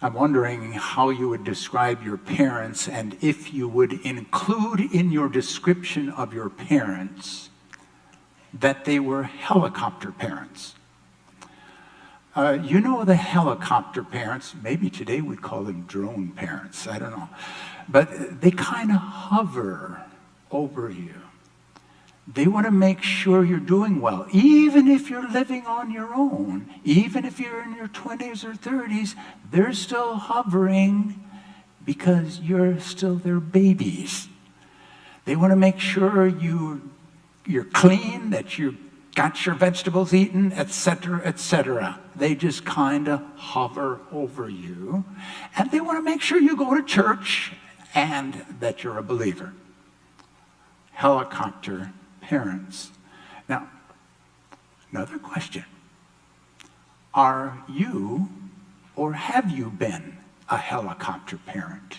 I'm wondering how you would describe your parents, and if you would include in your description of your parents that they were helicopter parents. You know the helicopter parents, maybe today we'd call them drone parents, I don't know. But they kind of hover over you. They want to make sure you're doing well, even if you're living on your own, even if you're in your 20s or 30s, they're still hovering because you're still their babies. They want to make sure you're clean, that you got your vegetables eaten, etc., etc. They just kind of hover over you, and they want to make sure you go to church and that you're a believer. Helicopter parents. Now, another question. Are you or have you been a helicopter parent?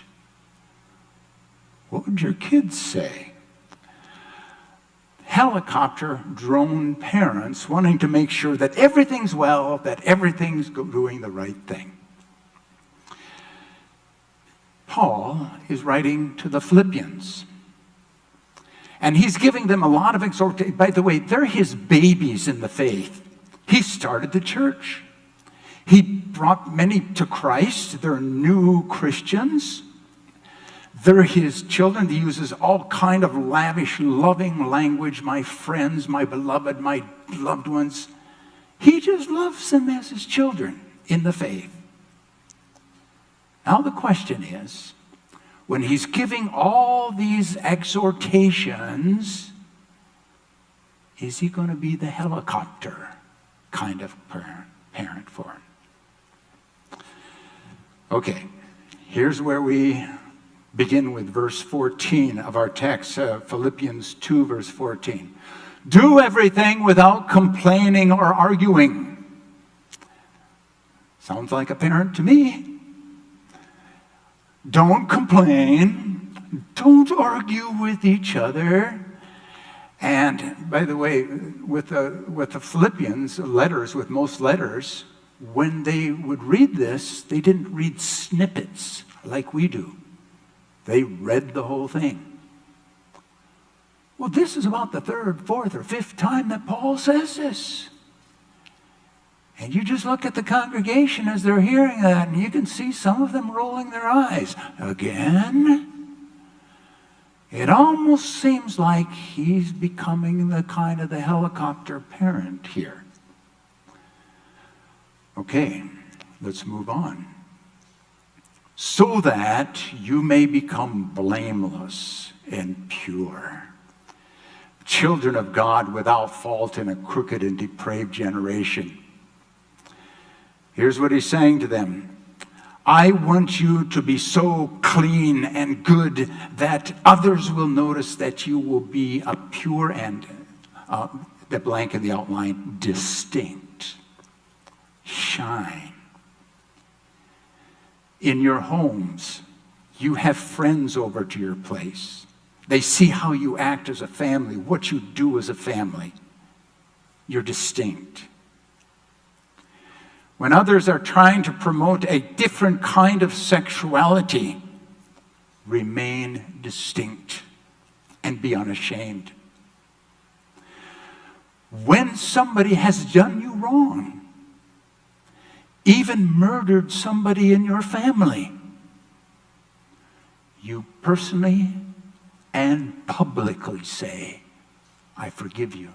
What would your kids say? Helicopter drone parents wanting to make sure that everything's well, that everything's doing the right thing. Paul is writing to the Philippians, and he's giving them a lot of exhortation. By the way, they're his babies in the faith. He started the church. He brought many to Christ. They're new Christians. They're his children. He uses all kind of lavish, loving language. My friends, my beloved, my loved ones. He just loves them as his children in the faith. Now the question is, when he's giving all these exhortations, is he going to be the helicopter kind of parent for him? Okay, here's where we begin with verse 14 of our text, Philippians 2, verse 14. Do everything without complaining or arguing. Sounds like a parent to me. Don't complain. Don't argue with each other. And by the way, with the Philippians letters, with most letters, when they would read this, they didn't read snippets like we do. They read the whole thing. Well, this is about the third, fourth, or fifth time that Paul says this. And you just look at the congregation as they're hearing that, and you can see some of them rolling their eyes. Again? It almost seems like he's becoming the kind of the helicopter parent here. Okay, let's move on. So that you may become blameless and pure, children of God without fault in a crooked and depraved generation. Here's what he's saying to them. I want you to be so clean and good that others will notice that you will be a pure and, the blank in the outline, distinct. Shine. In your homes, you have friends over to your place. They see how you act as a family, what you do as a family. You're distinct. When others are trying to promote a different kind of sexuality, remain distinct and be unashamed. When somebody has done you wrong, even murdered somebody in your family, you personally and publicly say, I forgive you.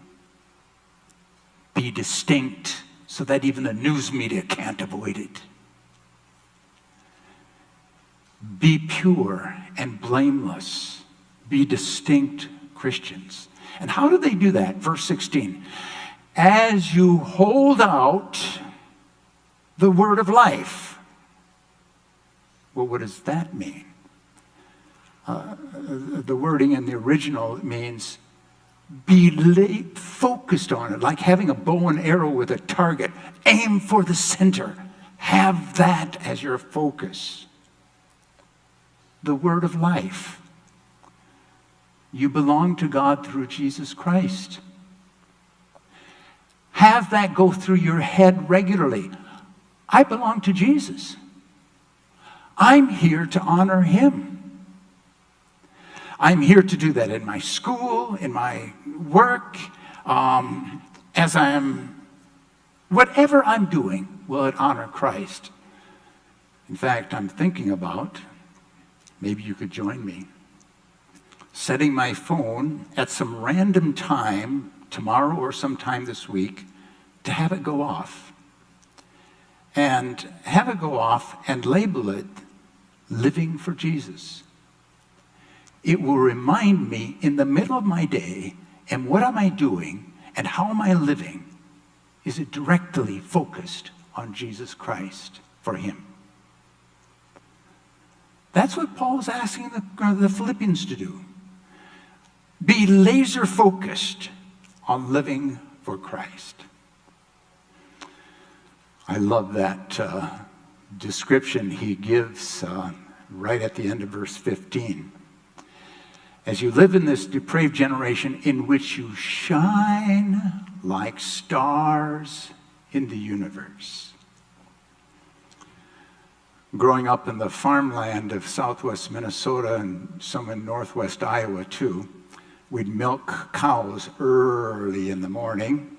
Be distinct so that even the news media can't avoid it. Be pure and blameless. Be distinct Christians. And how do they do that? Verse 16. As you hold out the word of life. Well, what does that mean? The wording in the original means be focused on it, like having a bow and arrow with a target. Aim for the center. Have that as your focus. The word of life. You belong to God through Jesus Christ. Have that go through your head regularly. I belong to Jesus. I'm here to honor him. I'm here to do that in my school, in my work, whatever I'm doing, will it honor Christ? In fact, I'm thinking about, maybe you could join me, setting my phone at some random time, tomorrow or sometime this week, to have it go off. And have it go off and label it Living for Jesus. It will remind me in the middle of my day, and what am I doing, and how am I living? Is it directly focused on Jesus Christ for him? That's what Paul is asking the Philippians to do. Be laser focused on living for Christ. I love that description he gives right at the end of verse 15. As you live in this depraved generation in which you shine like stars in the universe. Growing up in the farmland of southwest Minnesota and some in northwest Iowa too, we'd milk cows early in the morning.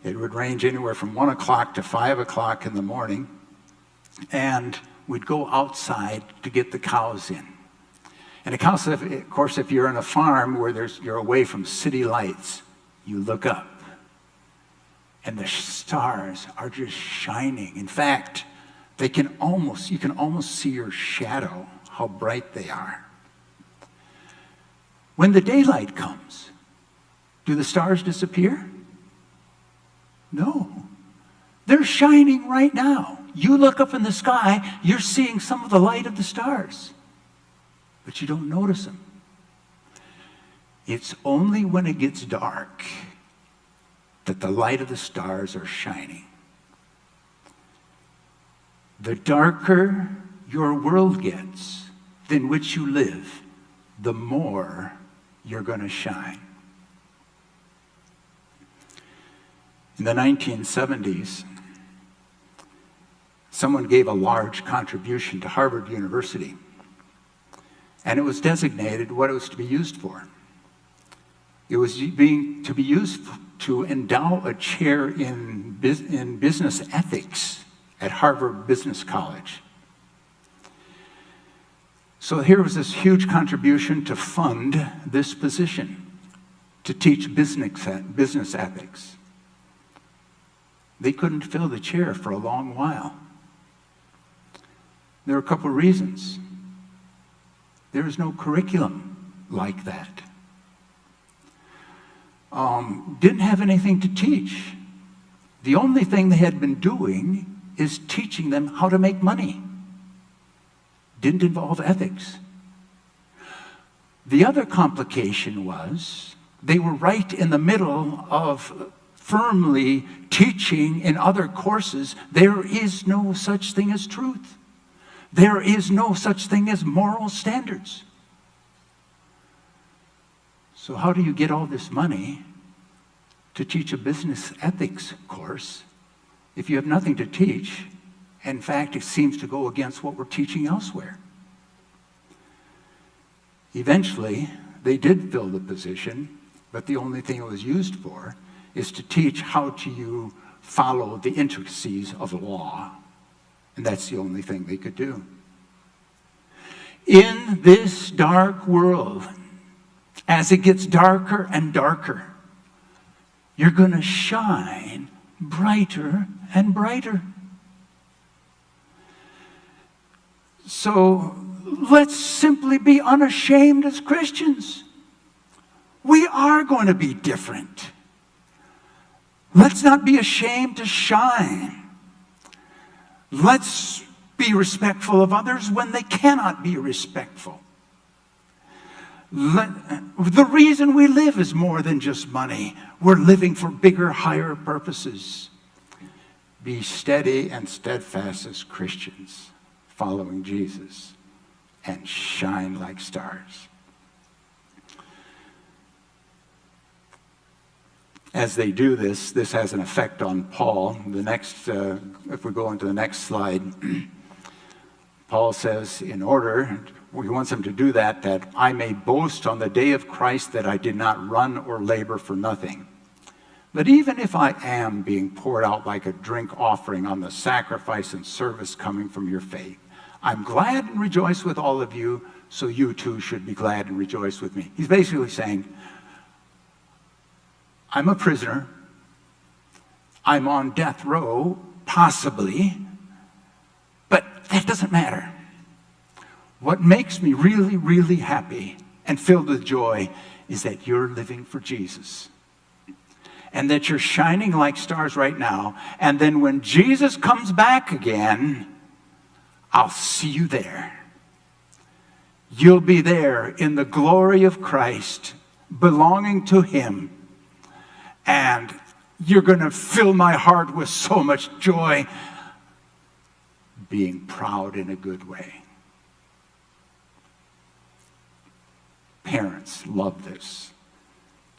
It would range anywhere from 1 o'clock to 5 o'clock in the morning. And we'd go outside to get the cows in. And of course, if you're on a farm where you're away from city lights, you look up and the stars are just shining. In fact, you can almost see your shadow, how bright they are. When the daylight comes, do the stars disappear? No. They're shining right now. You look up in the sky, you're seeing some of the light of the stars, but you don't notice them. It's only when it gets dark that the light of the stars are shining. The darker your world gets in which you live, the more you're going to shine. In the 1970s, someone gave a large contribution to Harvard University, and it was designated what it was to be used for. It was to be used to endow a chair in business ethics at Harvard Business College. So here was this huge contribution to fund this position, to teach business ethics. They couldn't fill the chair for a long while. There were a couple of reasons. There was no curriculum like that. Didn't have anything to teach. The only thing they had been doing is teaching them how to make money. Didn't involve ethics. The other complication was they were right in the middle of firmly teaching in other courses there is no such thing as truth. There is no such thing as moral standards. So how do you get all this money to teach a business ethics course if you have nothing to teach? In fact, it seems to go against what we're teaching elsewhere. Eventually, they did fill the position, but the only thing it was used for is to teach how to follow the intricacies of law. And that's the only thing they could do. In this dark world, as it gets darker and darker, you're going to shine brighter and brighter. So let's simply be unashamed as Christians. We are going to be different. Let's not be ashamed to shine. Let's be respectful of others when they cannot be respectful. The reason we live is more than just money. We're living for bigger, higher purposes. Be steady and steadfast as Christians, following Jesus, and shine like stars. As they do this, this has an effect on Paul. If we go into the next slide, Paul says, he wants them to do that I may boast on the day of Christ that I did not run or labor for nothing. But even if I am being poured out like a drink offering on the sacrifice and service coming from your faith, I'm glad and rejoice with all of you, so you too should be glad and rejoice with me. He's basically saying, I'm a prisoner. I'm on death row, possibly, but that doesn't matter. What makes me really, really happy and filled with joy is that you're living for Jesus. And that you're shining like stars right now. And then when Jesus comes back again, I'll see you there. You'll be there in the glory of Christ, belonging to him. And you're going to fill my heart with so much joy, being proud in a good way. Parents love this.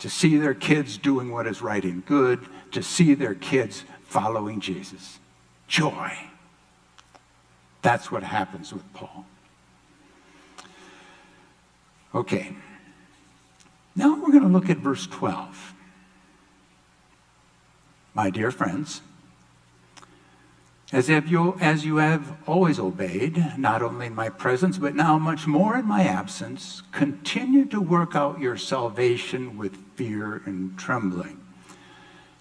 To see their kids doing what is right and good, to see their kids following Jesus. Joy. That's what happens with Paul. Okay. Now we're going to look at verse 12. My dear friends, as you have always obeyed, not only in my presence, but now much more in my absence, continue to work out your salvation with fear and trembling.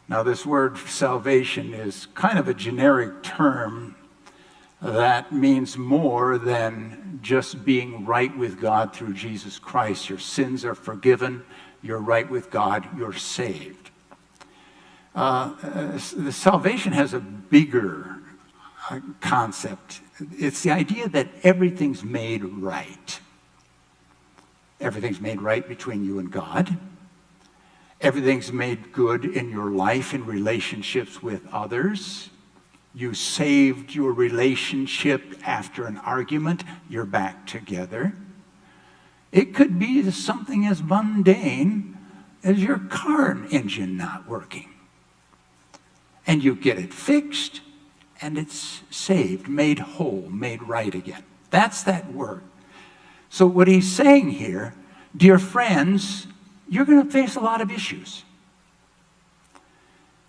Now, this word salvation is kind of a generic term that means more than just being right with God through Jesus Christ. Your sins are forgiven, you're right with God, you're saved. The salvation has a bigger concept. It's the idea that everything's made right. Everything's made right between you and God. Everything's made good in your life, in relationships with others. You saved your relationship after an argument, you're back together. It could be something as mundane as your car engine not working. And you get it fixed, and it's saved, made whole, made right again. That's that word. So what he's saying here, dear friends, you're going to face a lot of issues.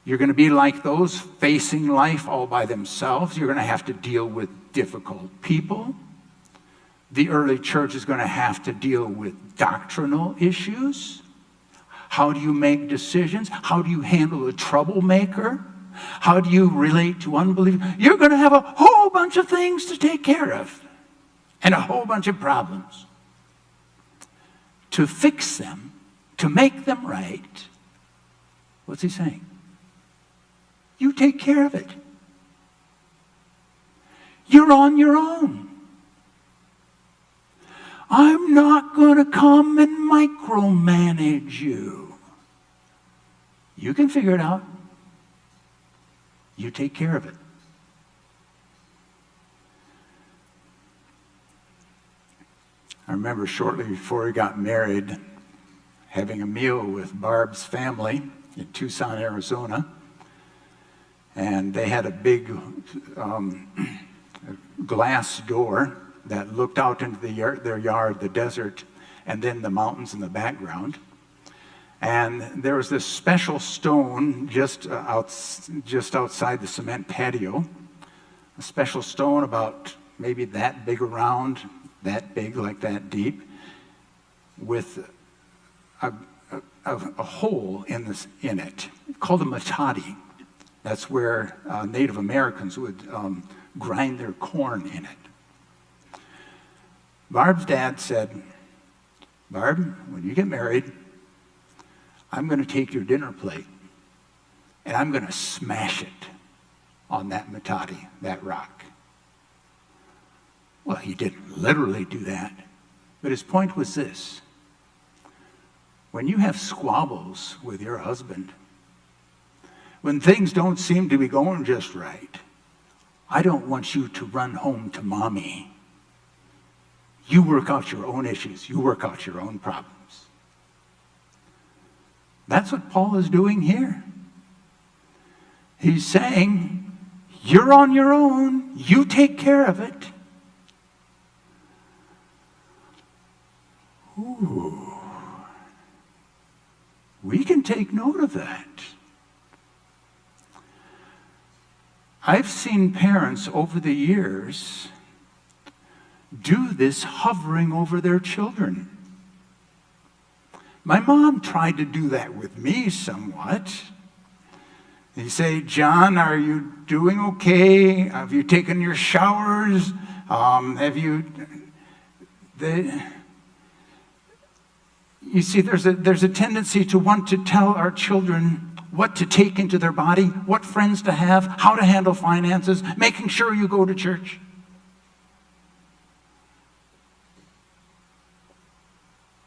You're going to be like those facing life all by themselves. You're going to have to deal with difficult people. The early church is going to have to deal with doctrinal issues. How do you make decisions? How do you handle a troublemaker? How do you relate to unbelievers? You're going to have a whole bunch of things to take care of and a whole bunch of problems. To fix them, to make them right, what's he saying? You take care of it. You're on your own. I'm not going to come and micromanage you. You can figure it out. You take care of it. I remember shortly before he got married, having a meal with Barb's family in Tucson, Arizona. And they had a big glass door that looked out into their yard, the desert, and then the mountains in the background. And there was this special stone just outside the cement patio, a special stone about maybe that big around, that big, like that deep, with a hole in it called a matati. That's where Native Americans would grind their corn in it. Barb's dad said, Barb, when you get married, I'm going to take your dinner plate and I'm going to smash it on that matati, that rock. Well, he didn't literally do that, but his point was this. When you have squabbles with your husband, when things don't seem to be going just right, I don't want you to run home to mommy. You work out your own issues. You work out your own problems. That's what Paul is doing here. He's saying, you're on your own. You take care of it. Ooh. We can take note of that. I've seen parents over the years do this hovering over their children. My mom tried to do that with me somewhat. You say, John, are you doing okay? Have you taken your showers? You see, there's a tendency to want to tell our children what to take into their body, what friends to have, how to handle finances, making sure you go to church.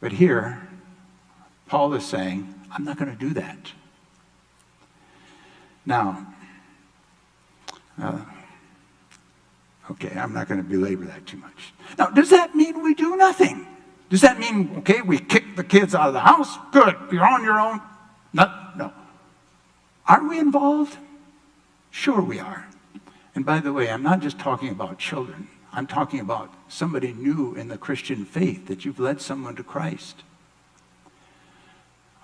But here, Paul is saying, I'm not going to do that. Now, okay, I'm not going to belabor that too much. Now, does that mean we do nothing? Does that mean, okay, we kick the kids out of the house? Good, you're on your own? No. Are we involved? Sure we are. And by the way, I'm not just talking about children. I'm talking about somebody new in the Christian faith, that you've led someone to Christ.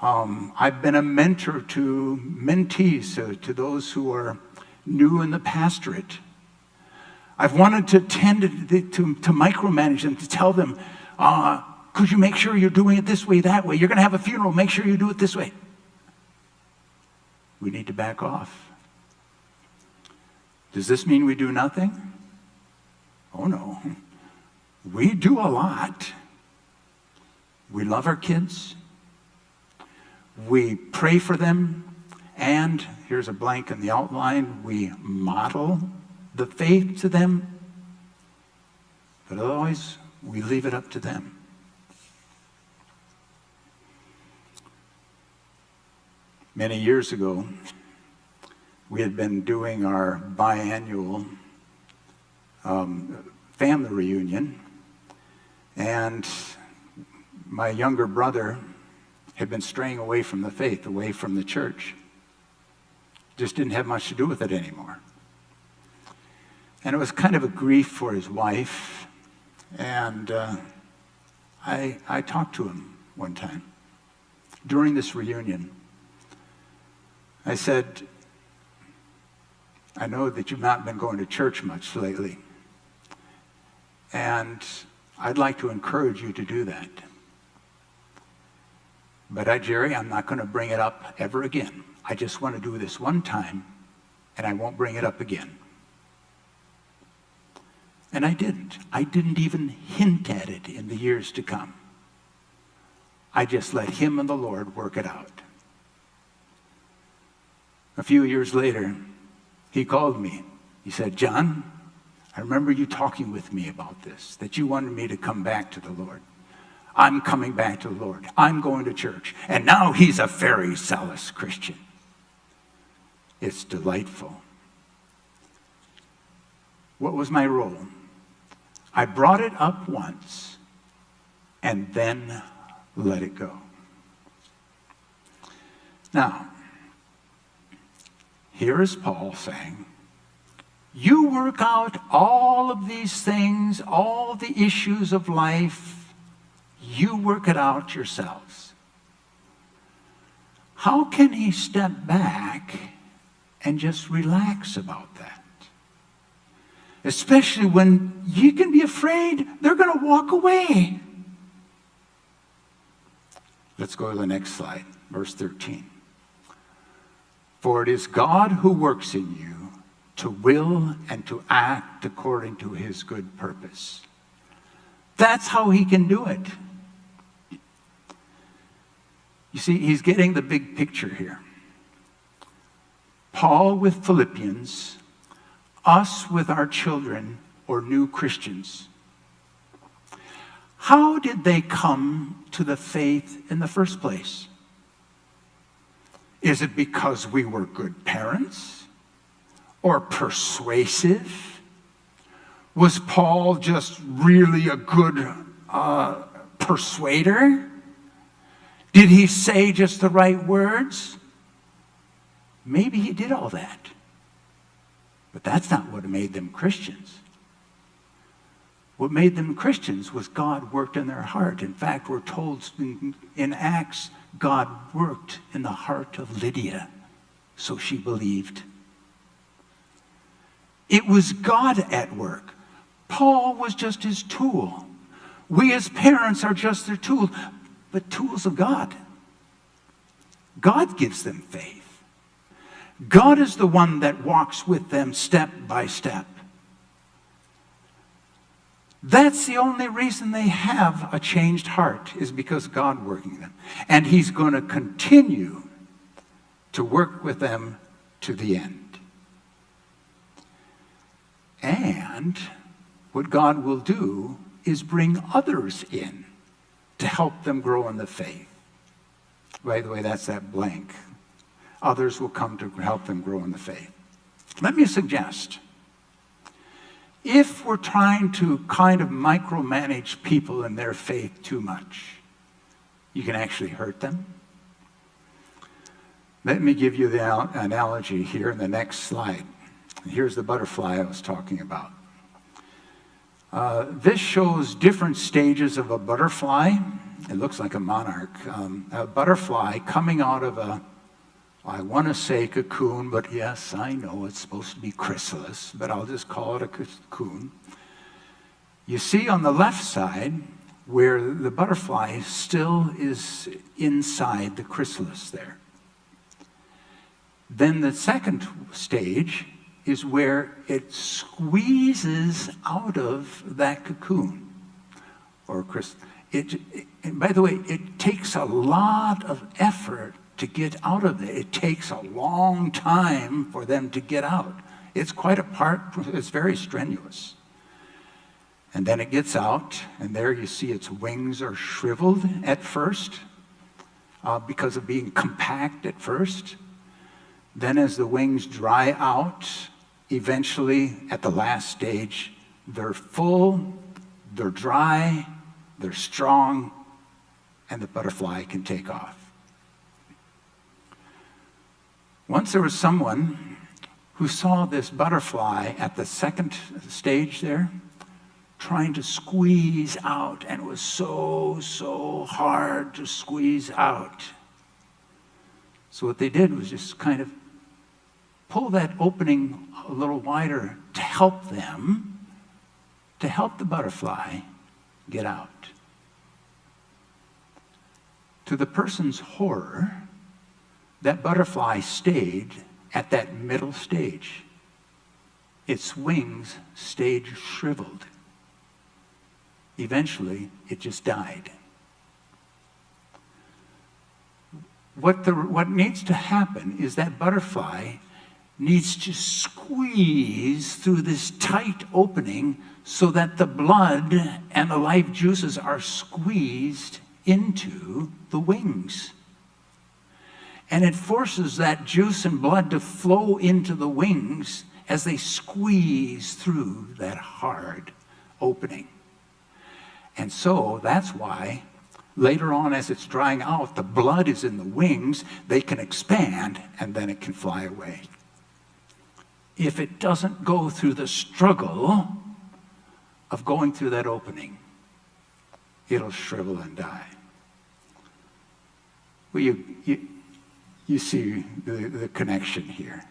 I've been a mentor to mentees, to those who are new in the pastorate. I've wanted to tend to micromanage them, to tell them, could you make sure you're doing it this way, that way? You're going to have a funeral, make sure you do it this way. We need to back off. Does this mean we do nothing? Oh no. We do a lot. We love our kids. We pray for them. And here's a blank in the outline. We model the faith to them. But otherwise, we leave it up to them. Many years ago, we had been doing our biannual family reunion, and my younger brother had been straying away from the faith, away from the church. Just didn't have much to do with it anymore. And it was kind of a grief for his wife, and I talked to him one time during this reunion. I said, I know that you've not been going to church much lately, and I'd like to encourage you to do that. But Jerry, I'm not going to bring it up ever again. I just want to do this one time, and I won't bring it up again. And I didn't. I didn't even hint at it in the years to come. I just let him and the Lord work it out. A few years later, he called me. He said, John, I remember you talking with me about this, that you wanted me to come back to the Lord. I'm coming back to the Lord. I'm going to church. And now he's a very zealous Christian. It's delightful. What was my role? I brought it up once and then let it go. Now, here is Paul saying, you work out all of these things, all the issues of life, you work it out yourselves. How can he step back and just relax about that? Especially when you can be afraid they're going to walk away. Let's go to the next slide, verse 13. For it is God who works in you to will and to act according to his good purpose. That's how he can do it. You see, he's getting the big picture here. Paul with Philippians, us with our children or new Christians. How did they come to the faith in the first place? Is it because we were good parents or persuasive? Was Paul just really a good persuader? Did he say just the right words? Maybe he did all that. But that's not what made them Christians. What made them Christians was God worked in their heart. In fact, we're told in Acts, God worked in the heart of Lydia, so she believed. It was God at work. Paul was just his tool. We as parents are just their tools, but tools of God. God gives them faith. God is the one that walks with them step by step. That's the only reason they have a changed heart, is because God working them. And he's going to continue to work with them to the end. And what God will do is bring others in to help them grow in the faith. By the way, that's that blank. Others will come to help them grow in the faith. Let me suggest, if we're trying to kind of micromanage people in their faith too much, you can actually hurt them. Let me give you the analogy here in the next slide. Here's the butterfly I was talking about. This shows different stages of a butterfly. It looks like a monarch. A butterfly coming out of I want to say cocoon, but yes, I know it's supposed to be chrysalis, but I'll just call it a cocoon. You see on the left side where the butterfly still is inside the chrysalis there. Then the second stage is where it squeezes out of that cocoon or chrysalis. By the way, it takes a lot of effort to get out of it. It takes a long time for them to get out. It's quite a part, it's very strenuous. And then it gets out, and there you see its wings are shriveled at first because of being compact at first. Then as the wings dry out, eventually at the last stage, they're full, they're dry, they're strong, and the butterfly can take off. Once there was someone who saw this butterfly at the second stage there, trying to squeeze out, and it was so hard to squeeze out. So what they did was just kind of pull that opening a little wider to help them, to help the butterfly get out. To the person's horror, that butterfly stayed at that middle stage. Its wings stayed shriveled. Eventually, it just died. What needs to happen is that butterfly needs to squeeze through this tight opening so that the blood and the life juices are squeezed into the wings. And it forces that juice and blood to flow into the wings as they squeeze through that hard opening. And so that's why later on, as it's drying out, the blood is in the wings, they can expand, and then it can fly away. If it doesn't go through the struggle of going through that opening, it'll shrivel and die. Well, you see the connection here.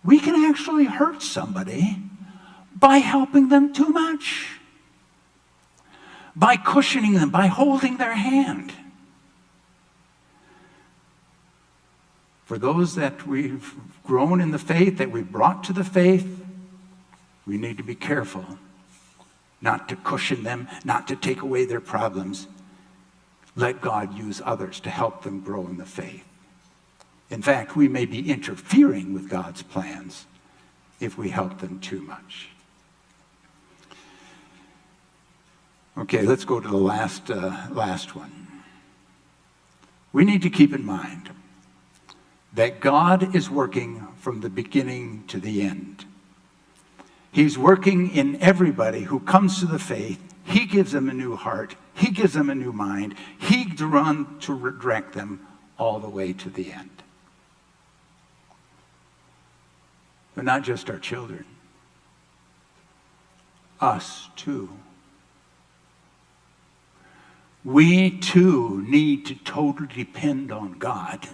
We can actually hurt somebody by helping them too much, by cushioning them, by holding their hand. For those that we've grown in the faith, that we've brought to the faith, we need to be careful not to cushion them, not to take away their problems. Let God use others to help them grow in the faith. In fact, we may be interfering with God's plans if we help them too much. Okay, let's go to the last one. We need to keep in mind that God is working from the beginning to the end. He's working in everybody who comes to the faith. He gives them a new heart. He gives them a new mind. He's run to direct them all the way to the end. But not just our children. us too. We too need to totally depend on God.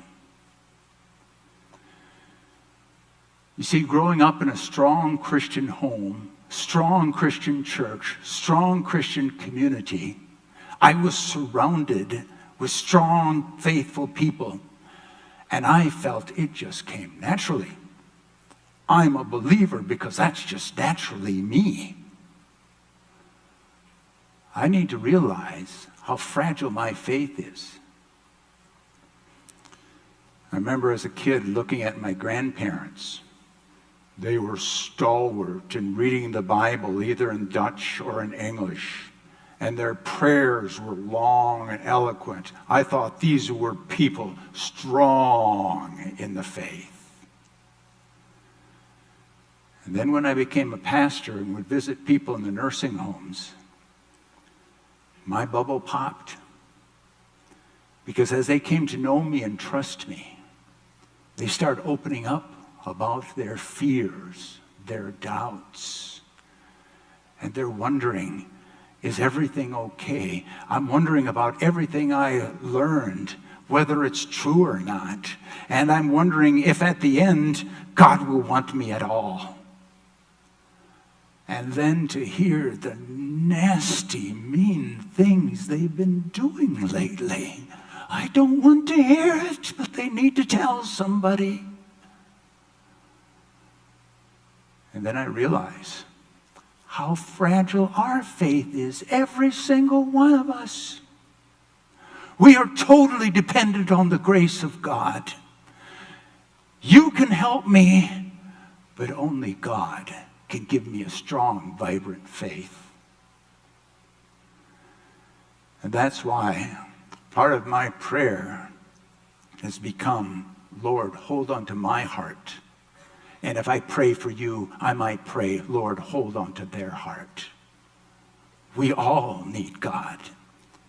You see, growing up in a strong Christian home, strong Christian church, strong Christian community, I was surrounded with strong, faithful people, and I felt it just came naturally. I'm a believer because that's just naturally me. I need to realize how fragile my faith is. I remember as a kid looking at my grandparents. They were stalwart in reading the Bible, either in Dutch or in English. And their prayers were long and eloquent. I thought these were people strong in the faith. And then when I became a pastor and would visit people in the nursing homes, my bubble popped. Because as they came to know me and trust me, they started opening up about their fears, their doubts. And they're wondering, is everything okay? I'm wondering about everything I learned, whether it's true or not. And I'm wondering if at the end, God will want me at all. And then to hear the nasty, mean things they've been doing lately. I don't want to hear it, but they need to tell somebody. And then I realize how fragile our faith is, every single one of us. We are totally dependent on the grace of God. You can help me, but only God can give me a strong, vibrant faith. And that's why part of my prayer has become, Lord, hold on to my heart. And if I pray for you, I might pray, Lord, hold on to their heart. We all need God,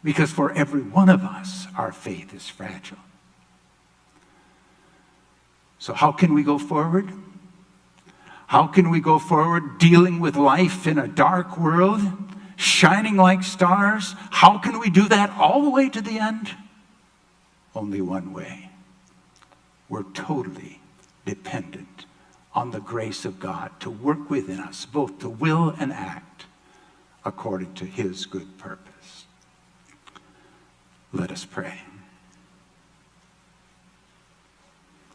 because for every one of us, our faith is fragile. So how can we go forward? How can we go forward dealing with life in a dark world, shining like stars? How can we do that all the way to the end? Only one way. We're totally dependent on the grace of God to work within us, both to will and act according to his good purpose. Let us pray.